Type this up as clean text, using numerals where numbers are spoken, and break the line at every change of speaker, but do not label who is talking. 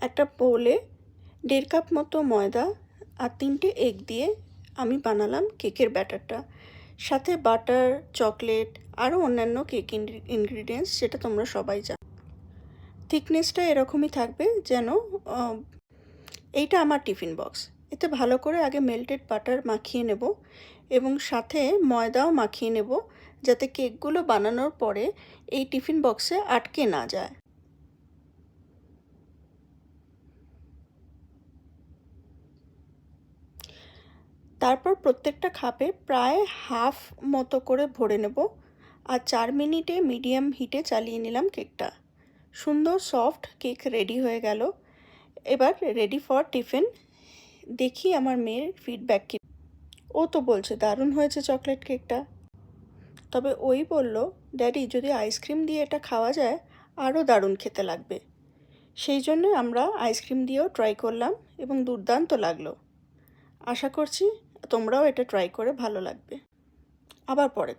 একটা বোলে 1.5 কাপ মতো ময়দা আর 3টে এগ দিয়ে আমি বানালাম কেকের ব্যাটারটা। সাথে বাটার, চকলেট আরও অন্যান্য কেক ইনগ্রিডিয়েন্টস, যেটা তোমরা সবাই জানো। থিকনেসটা এরকমই থাকবে যেন এইটা আমার টিফিন বক্স। এতে ভালো করে আগে মেল্টেড বাটার মাখিয়ে নেব এবং সাথে ময়দাও মাখিয়ে নেব, যাতে কেকগুলো বানানোর পরে এই টিফিন বক্সে আটকে না যায়। তারপর প্রত্যেকটা খাপে প্রায় হাফ মতো করে ভরে নেব আর 4 মিনিটে মিডিয়াম হিটে চালিয়ে নিলাম কেকটা। সুন্দর সফট কেক রেডি হয়ে গেল। এবার রেডি ফর টিফিন। দেখি আমার মেয়ের ফিডব্যাক কি। ও তো বলছে দারুণ হয়েছে চকলেট কেকটা। তবে ওই বলল, ড্যাডি যদি আইসক্রিম দিয়ে এটা খাওয়া যায় আরও দারুণ খেতে লাগবে। সেই জন্য আমরা আইসক্রিম দিয়েও ট্রাই করলাম এবং দুর্দান্ত লাগলো। আশা করছি তোমরাও এটা ট্রাই করে ভালো লাগবে। আবার পরে